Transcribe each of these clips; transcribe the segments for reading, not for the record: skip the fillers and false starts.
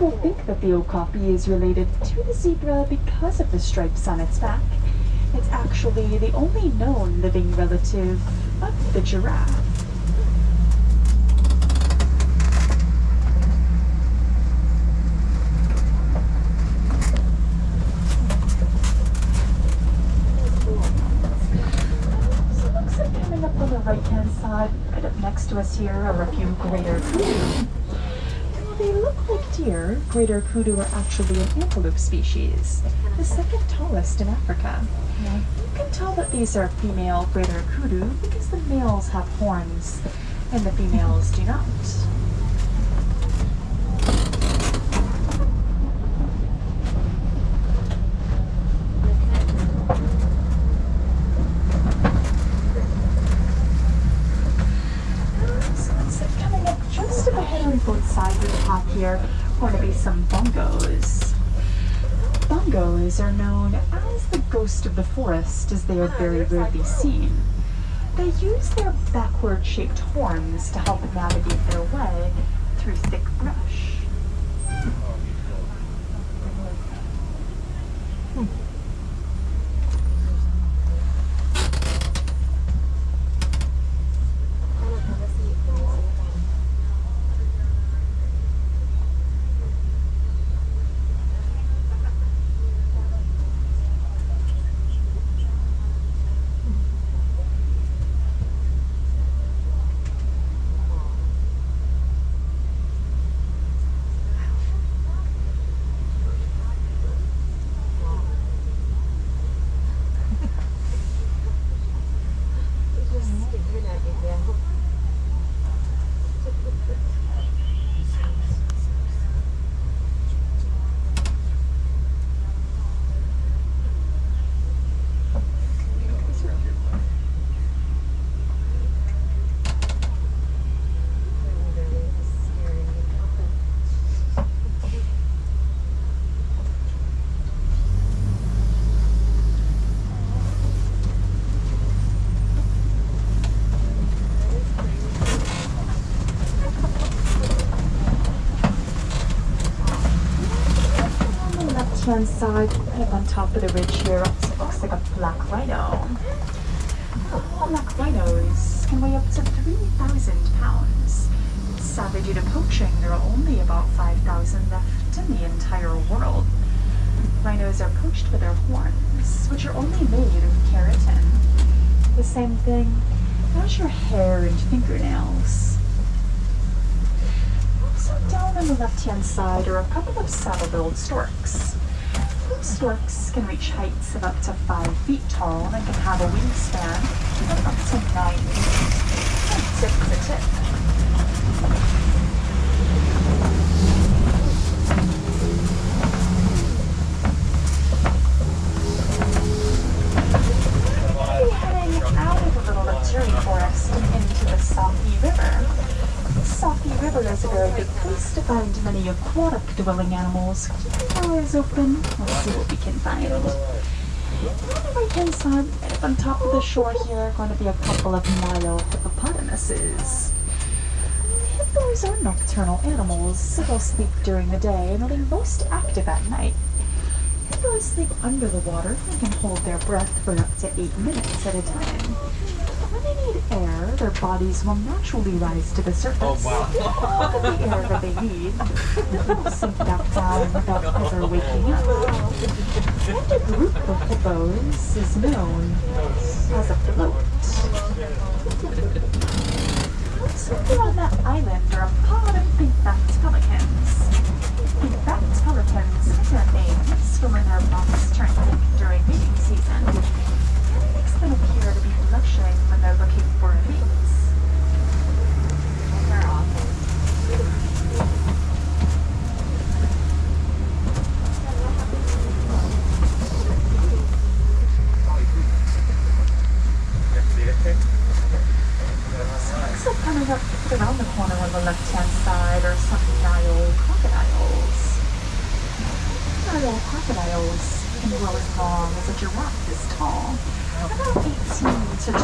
people think that the okapi is related to the zebra because of the stripes on its back. It's actually the only known living relative of the giraffe. On the right-hand side, right up next to us here, are a few greater kudu. While they look like deer, greater kudu are actually an antelope species, the second tallest in Africa. You can tell that these are female greater kudu because the males have horns and the females do not. Both sides of the path here are going to be some bongos. Bongos are known as the ghost of the forest as they are very rarely seen. They use their backward-shaped horns to help navigate their way through thick brush. Left-hand side, right up on top of the ridge here, also looks like a black rhino. Black rhinos can weigh up to 3,000 pounds. Sadly, due to poaching, there are only about 5,000 left in the entire world. Rhinos are poached with their horns, which are only made of keratin. The same thing as your hair and fingernails. So down on the left-hand side are a couple of saddle-billed storks. Storks can reach heights of up to 5 feet tall and can have a wingspan of up to 9 feet, tip to tip. We'll be heading out of the little luxury forest and into the Saki River. The Saki River is a very good place to find many aquatic dwelling animals. Keep your eyes open, let's see what we can find. On the right-hand side, right up on top of the shore here, are going to be a couple of Nile hippopotamuses. Hippos are nocturnal animals, so they'll sleep during the day and they'll be most active at night. Hippos sleep under the water and can hold their breath for up to 8 minutes at a time. When they need air, their bodies will naturally rise to the surface. All of the air that they need, they'll sink back down without ever waking up. And a group of hippos is known as a float. Also here on that island are a pod of pink-backed pelicans. Pink-backed pelicans get their names from when their bodies turn pink during mating season. It makes them appear to be blushing when they're looking for a mate. They're awful. So coming up around the corner on the left-hand side are some Nile crocodiles. Nile crocodiles can grow as long as a giraffe is tall, about 18 to 20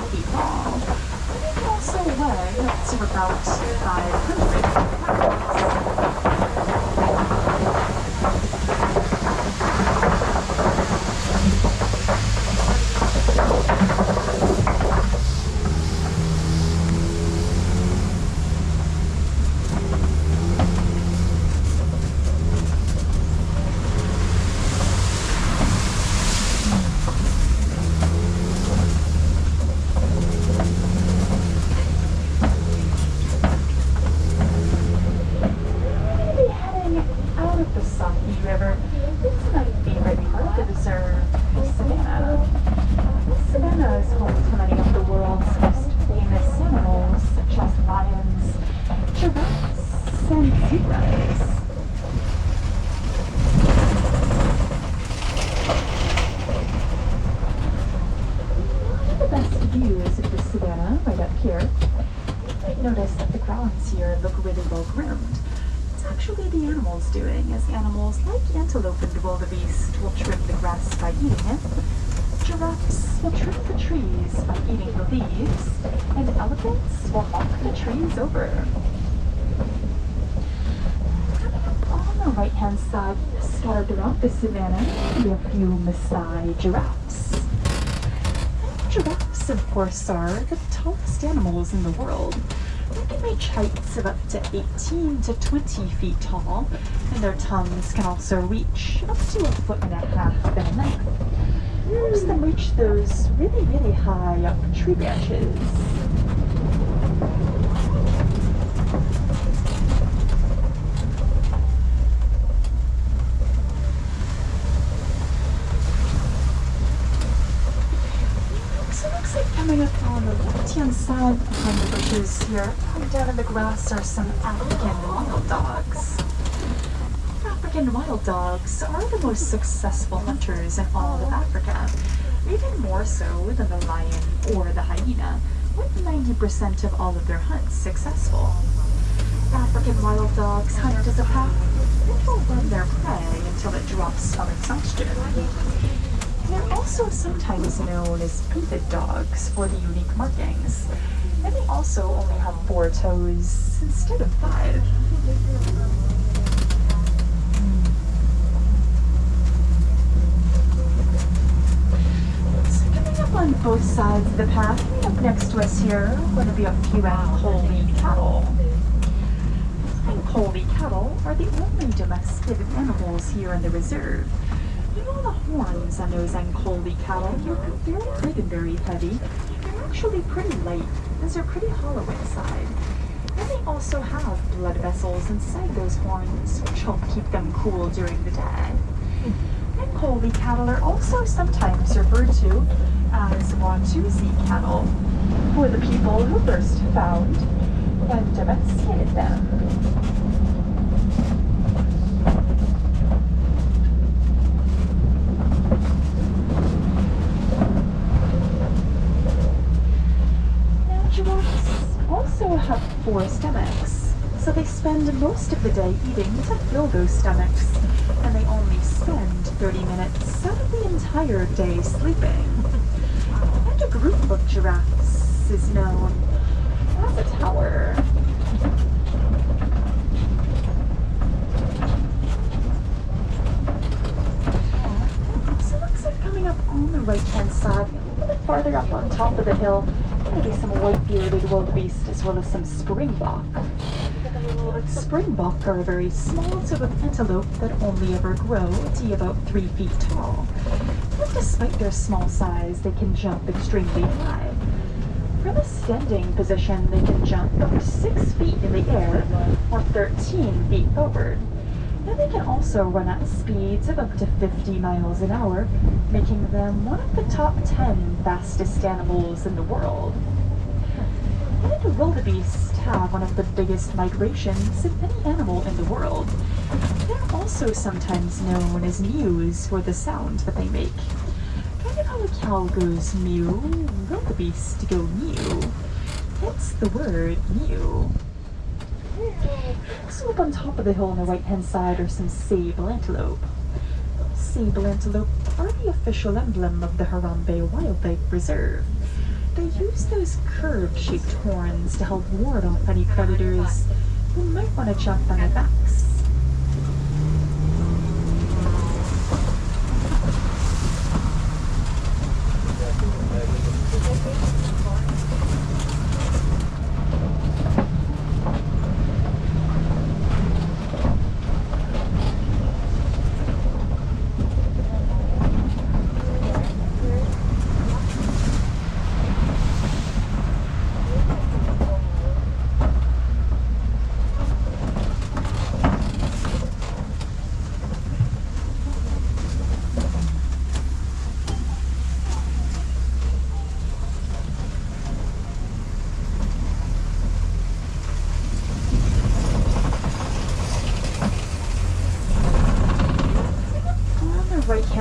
feet long. They can also weigh up to about 500 pounds. and zebras. One of the best views of the savannah, right up here. You might notice that the grounds here look really well groomed. It's actually the animals doing, as animals like antelope and wildebeest will trim the grass by eating it. Giraffes will trim the trees by eating the leaves, and elephants will knock the trees over. On the right-hand side, scattered around the savannah, we have a few Maasai giraffes. And giraffes, of course, are the tallest animals in the world. They can reach heights of up to 18 to 20 feet tall, and their tongues can also reach up to 1.5 feet in length. Helps them reach those really, really high up tree branches. So it looks like coming up on the left-hand side behind the bushes here, and down in the grass are some African wild dogs. African wild dogs are the most successful hunters in all of Africa, even more so than the lion or the hyena, with 90% of all of their hunts successful. African wild dogs hunt as a pack and will run their prey until it drops from exhaustion. They're also sometimes known as painted dogs for the unique markings, and they also only have 4 toes instead of 5. On both sides of the path, up next to us here, are going to be a few Ankole cattle. Ankole cattle are the only domesticated animals here in the reserve. You know, the horns on those Ankole cattle are very big and very heavy. They're actually pretty light, as they're pretty hollow inside. And they also have blood vessels inside those horns, which help keep them cool during the day. Ankole cattle are also sometimes referred to as Watusi cattle, who are the people who first found and domesticated them. Now, giraffes also have 4 stomachs, so they spend most of the day eating to fill those stomachs, and they only spend 30 minutes out of the entire day sleeping. And a group of giraffes is known as a tower. So it looks like coming up on the right-hand side, a little bit farther up on top of the hill, maybe some white-bearded wildebeest as well as some springbok. Springbok are a very small sort of antelope that only ever grow to be about 3 feet tall. And despite their small size, they can jump extremely high. From a standing position, they can jump up to 6 feet in the air or 13 feet forward. And they can also run at speeds of up to 50 miles an hour, making them one of the top 10 fastest animals in the world. And wildebeest have one of the biggest migrations of any animal in the world. They're also sometimes known as mews for the sound that they make. Kind of how a cow goes mew, wildebeest go mew. Hence the word mew. So up on top of the hill on the right-hand side are some sable antelope. Sable antelope are the official emblem of the Harambe Wildlife Reserve. They use those curved-shaped horns to help ward off any predators who might want to jump on their backs.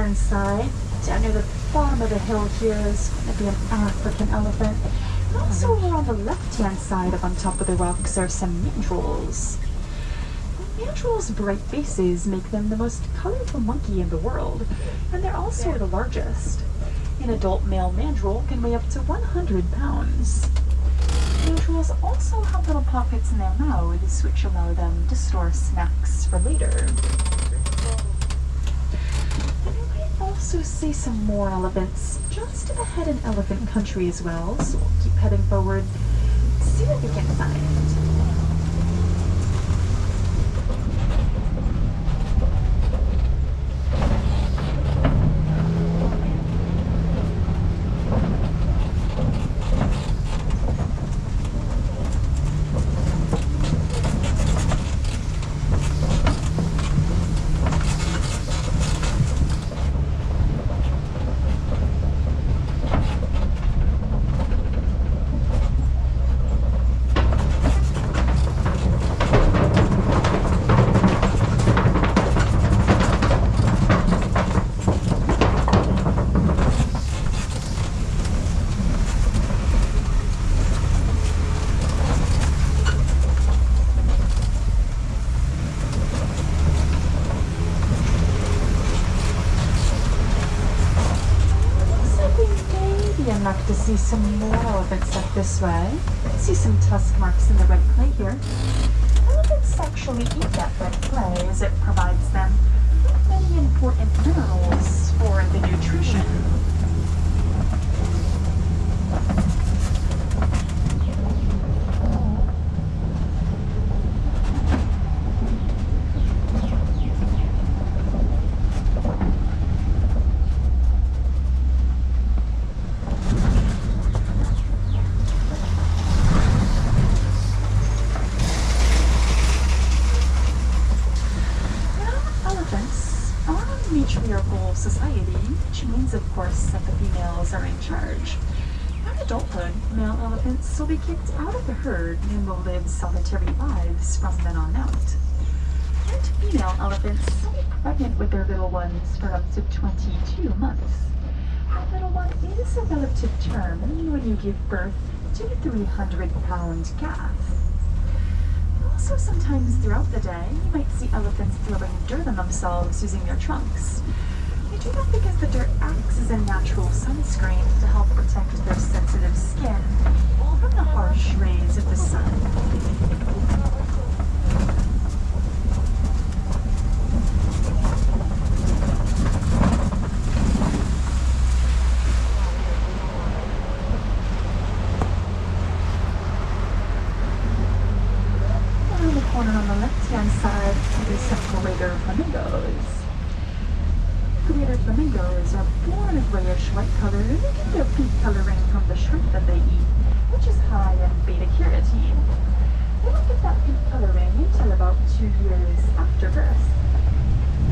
northern side, down near the bottom of the hill here is going to be an African elephant. And also over on the left-hand side up on top of the rocks are some mandrills. Mandrills' bright faces make them the most colorful monkey in the world, and they're also the largest. An adult male mandrill can weigh up to 100 pounds. Mandrills also have little pockets in their mouths which allow them to store snacks for later. And you might also see some more elephants just ahead in elephant country as well, so we'll keep heading forward, see what we can find. Enough to see some more elephants up this way. See some tusk marks in the red clay here. Elephants actually eat that red clay as it provides them with many important minerals for the nutrition. Matriarchal society, which means, of course, that the females are in charge. At adulthood, male elephants will be kicked out of the herd and will live solitary lives from then on out. And female elephants will be pregnant with their little ones for up to 22 months. A little one is a relative term when you give birth to a 300-pound calf. Also, sometimes throughout the day, you might see elephants throwing dirt on themselves using their trunks. They do that because the dirt acts as a natural sunscreen to help protect their sensitive skin from the harsh rays of the sun. Corner on the left-hand side is some greater flamingos. Greater flamingos are born a grayish-white color and they get their pink coloring from the shrimp that they eat, which is high in beta-carotene. They don't get that pink coloring until about 2 years after birth.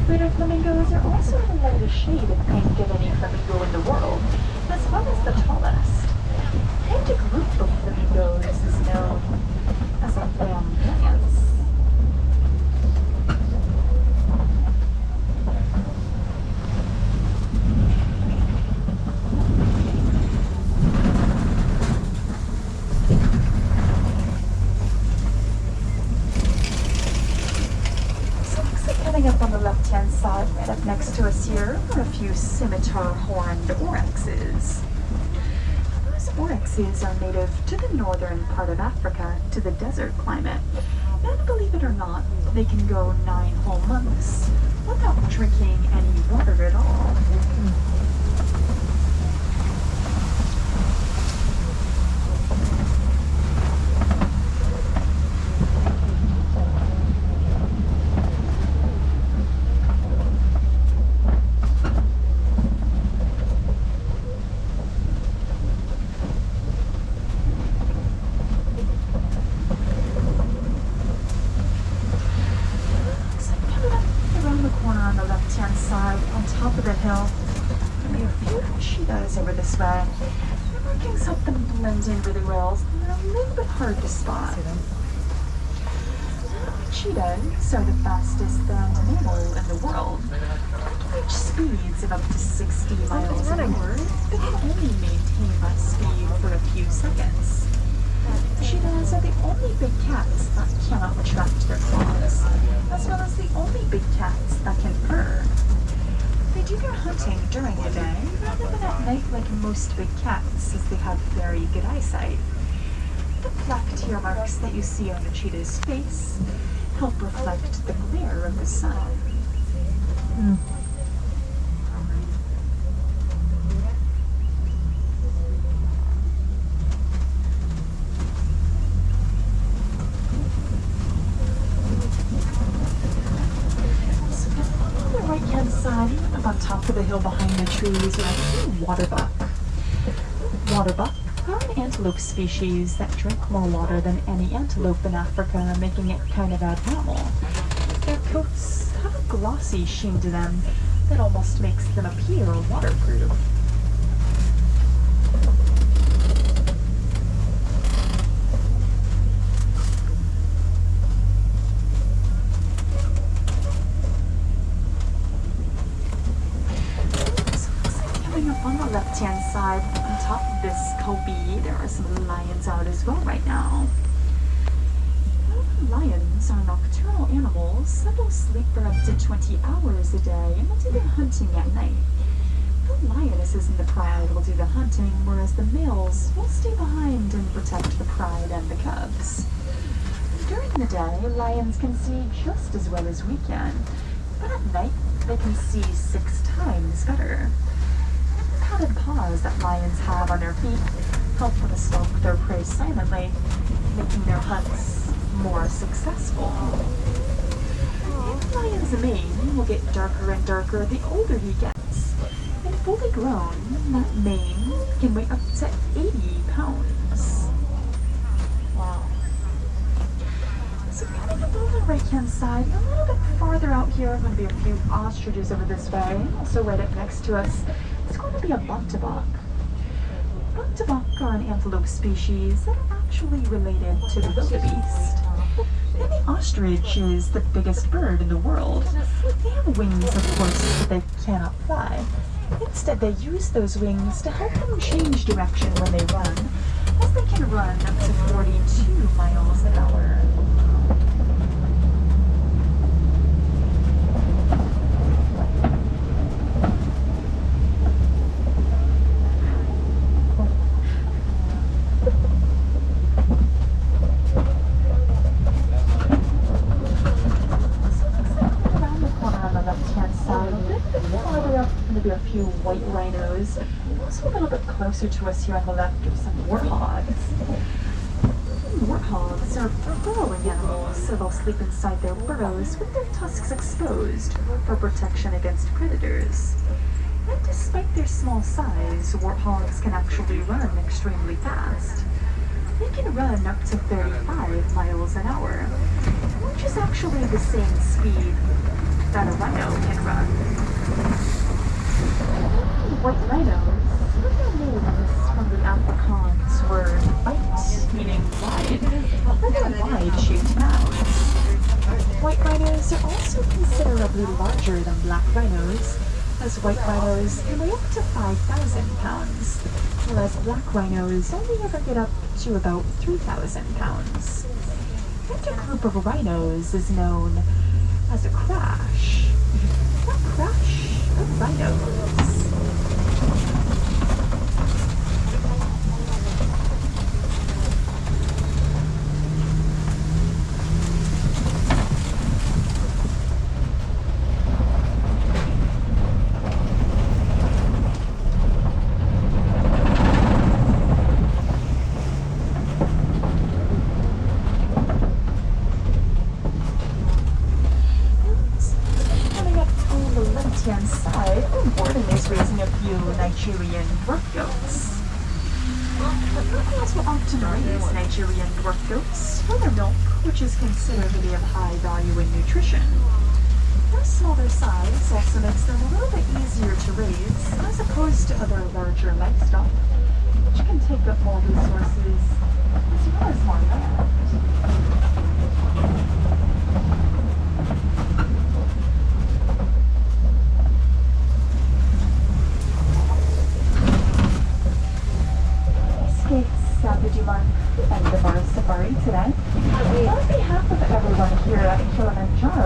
Greater flamingos are also the lightest shade of pink of any flamingo in the world, as well as the tallest. And a group of flamingos is known as a flamboyance. Up on the left-hand side, right up next to us here, are a few scimitar-horned oryxes. Those oryxes are native to the northern part of Africa, to the desert climate. And believe it or not, they can go 9 whole months without drinking any water at all. Top of the hill. There'll be a few cheetahs over this way. The markings help them blend in really well, so they're a little bit hard to spot. Cheetahs are the fastest land mammal in the world. reach speeds of up to 60 miles an hour, but can only maintain that speed for a few seconds. Cheetahs are the only big cats that cannot retract their claws, as well as the only big cats that can purr. They do their hunting during the day rather than at night like most big cats, as they have very good eyesight. The black tear marks that you see on the cheetah's face help reflect the glare of the sun. Right-hand side, up on top of the hill behind the trees, are a waterbuck. Waterbuck are an antelope species that drink more water than any antelope in Africa, making it kind of abnormal. Their coats have a glossy sheen to them that almost makes them appear waterproof. On the left-hand side, on top of this copy, there are some lions out as well right now. Lions are nocturnal animals that will sleep for up to 20 hours a day and will do their hunting at night. The lionesses in the pride will do the hunting, whereas the males will stay behind and protect the pride and the cubs. During the day, lions can see just as well as we can, but at night they can see 6 times better. Padded paws that lions have on their feet help them stalk their prey silently, making their hunts more successful. The lion's mane will get darker and darker the older he gets, and fully grown, that mane can weigh up to 80 pounds. Wow. So coming up on the right-hand side, a little bit farther out here, are going to be a few ostriches over this way, also right up next to us. It's going to be a buck-to-buck. Buck-to-buck are an antelope species that are actually related to the wildebeest. And the ostrich is the biggest bird in the world. They have wings, of course, but they cannot fly. Instead, they use those wings to help them change direction when they run, as they can run up to 42 miles an hour. A few white rhinos. Also a little bit closer to us here on the left are some warthogs. Warthogs are burrowing animals, so they'll sleep inside their burrows with their tusks exposed for protection against predators. And despite their small size, warthogs can actually run extremely fast. They can run up to 35 miles an hour, which is actually the same speed that a rhino can run. White rhinos, their names from the Afrikaans word bite, meaning wide, and their wide-shaped mouths. White rhinos are also considerably larger than black rhinos, as white rhinos can weigh up to 5,000 pounds, whereas black rhinos only ever get up to about 3,000 pounds. And a group of rhinos is known as a crash. A crash of rhinos. Left-hand side, Gordon is raising a few Nigerian dwarf goats. Locals will often raise Nigerian dwarf goats for their milk, which is considered to be of high value in nutrition. Their smaller size also makes them a little bit easier to raise as opposed to other larger livestock, which can take up more resources as well as more land.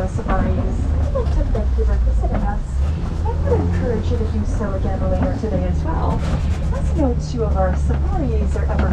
our safaris. I'd like to thank you for visiting us. I would encourage you to do so again later today as well. As no two of our safaris are ever